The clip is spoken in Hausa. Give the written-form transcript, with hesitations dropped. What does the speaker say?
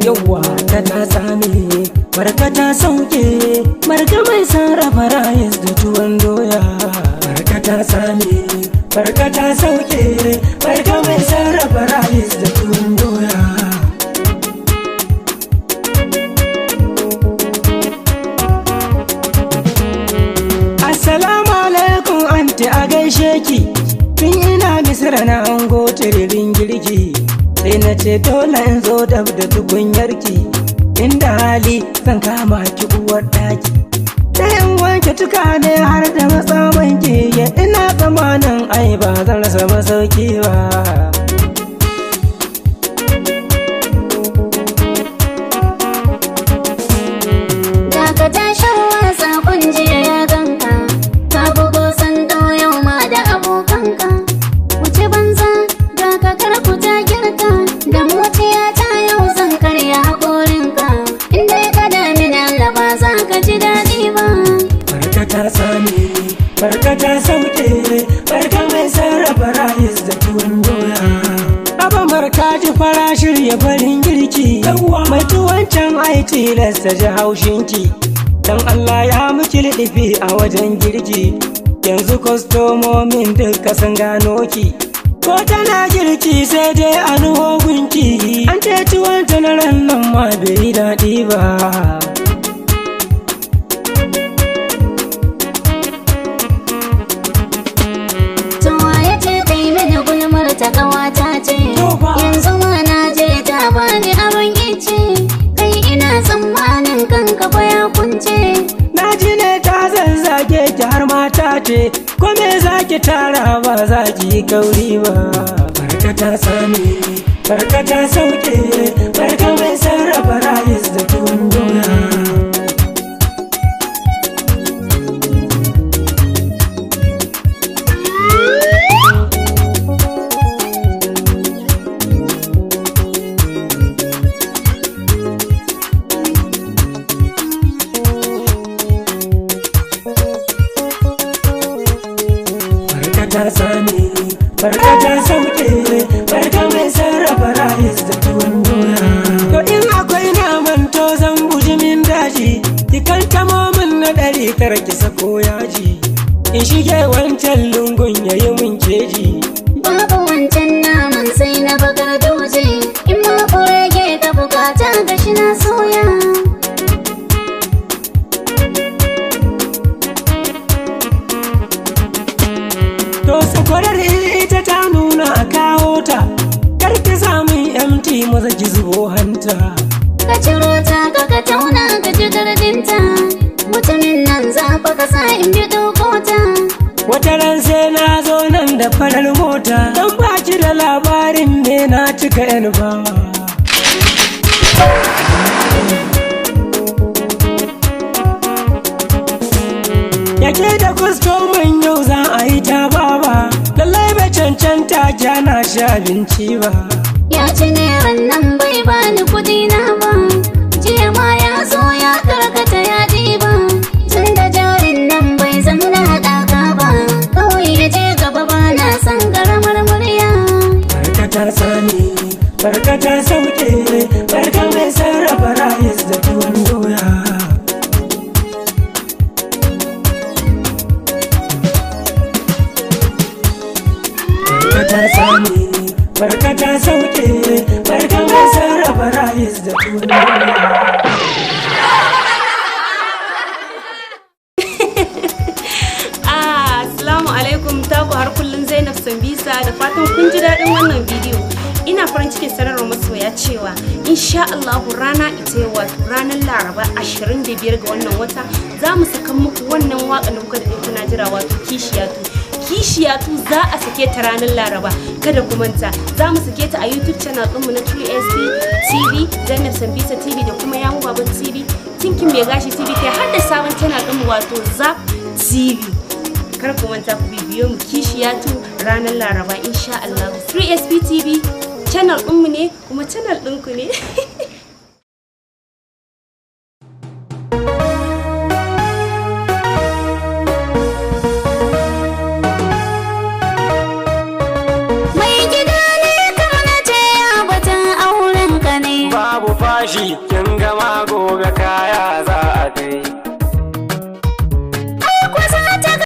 Yawwa ta tsame, Marka ta sauke, Marka mai sarrafa rayis da tuwon doya. Marka ta tsame, Marka ta sauke, Marka mai sarrafa rayis da tuwon doya. Assalamu alaikum anti, a gaishe ki, tun ina Misira na ango tiririn girki. Sai na ce dole in zo dab da tukunyarki, inda hali zan kama ki uwar daki. Sai in wanke tukane har da matsamanki, ya ina tsamanin ai ba zan rasa masauki ba. Dakata shan wasa jiya ya ganka, ka bugo sando yau ma da abokanka. Wuce banza, daga karkuta girka, da mutiya ta yau zan karya haƙorinka. Inda ya kada min Allah ba za ka ji daɗi ba. Marka ta tsame, Marka ta sauke, Marka mai sarrafa rayis da tuwon doya. Aba Marka ji fara shirya farin girki, mai tuwon can ai tilasta ji haushinki. Dan Allah ya miki liɗifi a wajen girki, yanzu kwastomomin duka sun gano ki. Ko tana girki sai dai a nuho gunki, an ce tuwon ta na ran nan ma bai yi daɗi ba. Ta ƙawata ce, yanzu ma na je ta bani abin ice, kai ina tsammanin kanka fa ya kunce. Na ji ne ta zazzage ki har mata ce, ko me za ki tara ba za ki yi kauri ba. Marka ta tsame, Marka ta sauke, Marka mai sarrafa rayis da tuwon doya. Ta tsame, Marka ta sauke, Marka mai sarrafa rayis da tuwon doya. To in akwai naman to zan buji min daji, ki kantamo min na ɗari kar ki sako yaji, in shige wancan lungun yayi min keji. Babu wancan naman sai na bakar dutse, in ma kurege ka bukata ga shi na soya. To sakwarar ita ta nuna a kawo ta, kar ki samun MT maza ki zubo hanta. Ka ciro ta ka tauna ka ji gardinta, mutumin nan za fa ka sa in bi dokota. Wata ran sai na zo nan da farar mota, don baki da labarin ne na cika yan bawa. Yake da kwastomin yau za a yi ta baba, lallai bai cancanta kyana shi abinci ba. Ya ci neran nan bai bani kudi na ba, jiya ma ya zo ya karkata ya diba. Tun da jarin nan bai zama na haɗaka ba, kawai ya je gaba ba na son ƙaramar murya. Marka ta tsame, Marka ta sauke, Marka mai sarrafa rayis da tuwon doya. Marka ta tsame, Marka ta sauke, Marka mai sarrafa rayis da tuwon doya. Assalamu alaikum, taku har kullum Zainab Sambisa, da fatan kun ji daɗin wannan bidiyo. Ina farin cikin sanarwa masoya cewa insha Allahu rana ita yau, wato ranar Laraba 25 ga wannan wata, za mu saka muku wannan waƙa da kuka daɗe kuna jira, wato Kishiyatu za a sake ta ranar Laraba. Kada ku manta, za mu sake ta a YouTube channel ɗinmu na 3SB TV, Zainab Sambisa TV da kuma Yamu Baban TV, Tinkin Mai Gashi TV, kai har da sabon channel ɗinmu wato Zap TV. Kar ku manta ku bibiyo mu Kishiyatu ranar Laraba insha Allah. 3SB TV channel ɗinmu ne kuma channel ɗinku ne. bashi kin gama goga ka